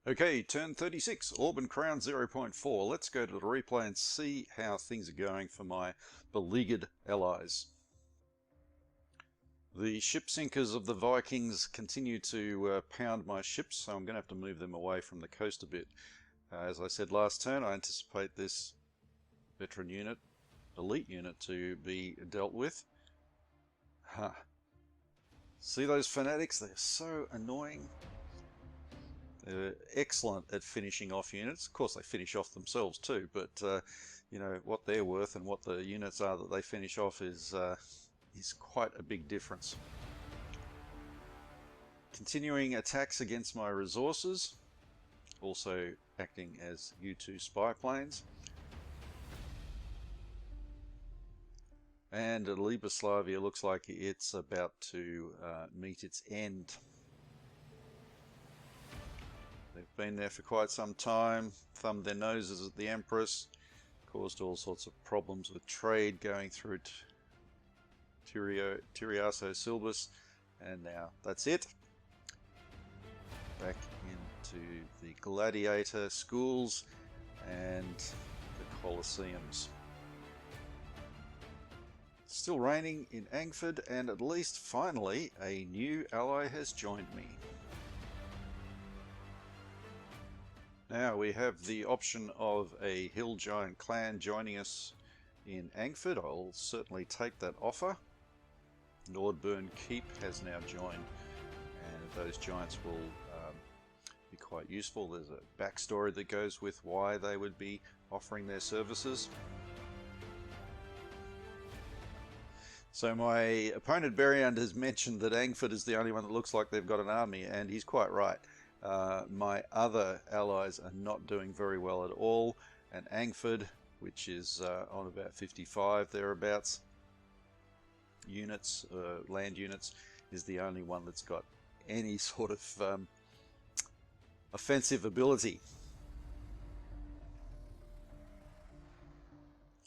Okay, turn 36, Auburn Crown 0.4. Let's go to the replay and see how things are going for my beleaguered allies. The ship sinkers of the Vikings continue to pound my ships, so I'm going to have to move them away from the coast a bit. As I said last turn, I anticipate this veteran unit, elite unit, to be dealt with. Huh. See those fanatics? They're so annoying. They're excellent at finishing off units. Of course, they finish off themselves too, but you know what they're worth and what the units are that they finish off is quite a big difference. Continuing attacks against my resources, also acting as U-2 spy planes. And Libeslavia looks like it's about to meet its end. They've been there for quite some time, thumbed their noses at the Empress, caused all sorts of problems with trade going through Tiriaso Silbus, and now that's it. Back into the gladiator schools and the Colosseums. Still raining in Angford, and at least finally a new ally has joined me. Now we have the option of a Hill Giant clan joining us in Angford. I'll certainly take that offer. Nordburn Keep has now joined, and those giants will be quite useful. There's a backstory that goes with why they would be offering their services. So my opponent Beriand has mentioned that Angford is the only one that looks like they've got an army, and he's quite right. My other allies are not doing very well at all, and Angford, which is on about 55 thereabouts units, land units, is the only one that's got any sort of offensive ability.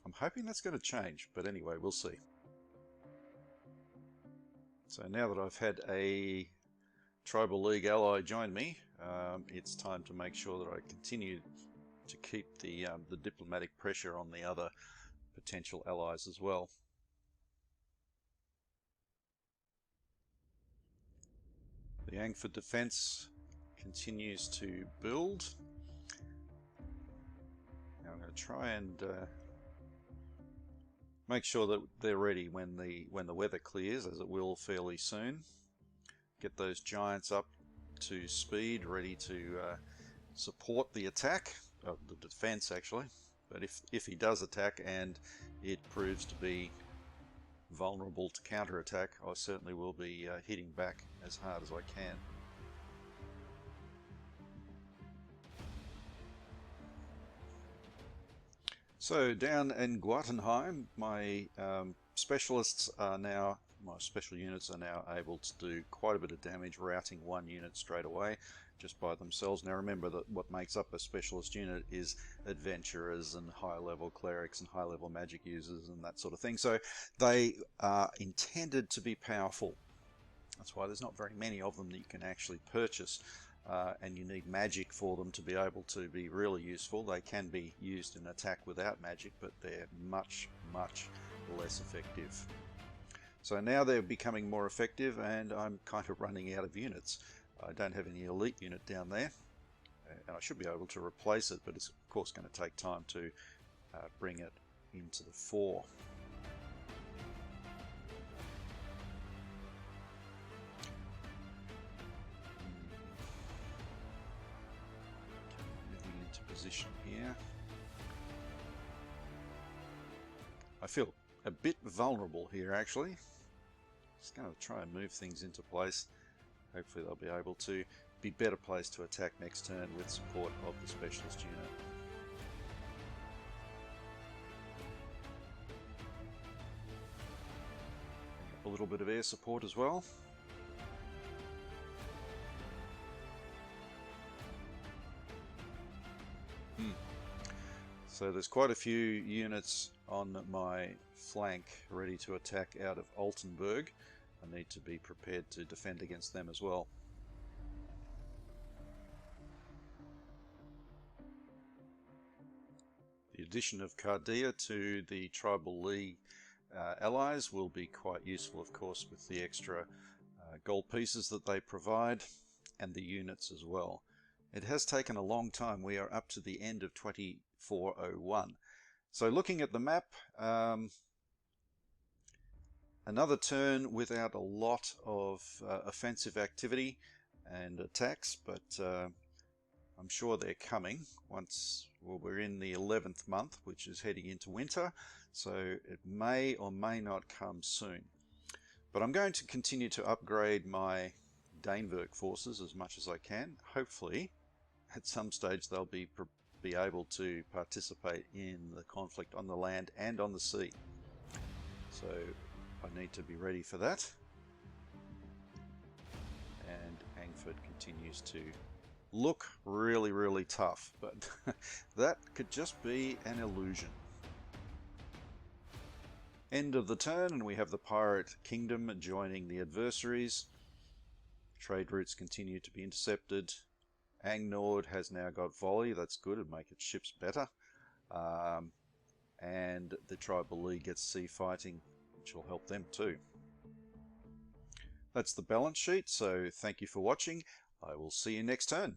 I'm hoping that's going to change, but anyway, we'll see. So now that I've had a Tribal League ally join me, it's time to make sure that I continue to keep the diplomatic pressure on the other potential allies as well. The Angford defense continues to build. Now I'm going to try and make sure that they're ready when the weather clears, as it will fairly soon. Get those giants up to speed, ready to support the attack, the defense actually. But if he does attack and it proves to be vulnerable to counterattack, I certainly will be hitting back as hard as I can. So down in Guatenheim, my specialists are now, my special units are now able to do quite a bit of damage, routing one unit straight away just by themselves. Now remember that what makes up a specialist unit is adventurers and high-level clerics and high-level magic users and that sort of thing. So they are intended to be powerful. That's why there's not very many of them that you can actually purchase. And you need magic for them to be able to be really useful. They can be used in attack without magic, but they're much, much less effective. So now they're becoming more effective, and I'm kind of running out of units. I don't have any elite unit down there, and I should be able to replace it, but it's of course going to take time to bring it into the fore. Position here. I feel a bit vulnerable here actually. Just going to try and move things into place. Hopefully they'll be able to be better placed to attack next turn with support of the specialist unit. A little bit of air support as well. So there's quite a few units on my flank ready to attack out of Altenburg. I need to be prepared to defend against them as well. addition of Cardia to the Tribal League allies will be quite useful, of course, with the extra gold pieces that they provide and the units as well. It has taken a long time. We are up to the end of 2401. So looking at the map, another turn without a lot of offensive activity and attacks, but I'm sure they're coming once we're in the 11th month, which is heading into winter, so it may or may not come soon. But I'm going to continue to upgrade my Danevirk forces as much as I can. Hopefully, at some stage they'll be able to participate in the conflict on the land and on the sea. So I need to be ready for that. And Angford continues to look really, really tough, but that could just be an illusion. End of the turn, and we have the Pirate Kingdom joining the adversaries. Trade routes continue to be intercepted. Ang-Nord has now got volley, that's good, it'll make its ships better. And the Tribal League gets sea fighting, which will help them too. That's the balance sheet, so thank you for watching. I will see you next turn.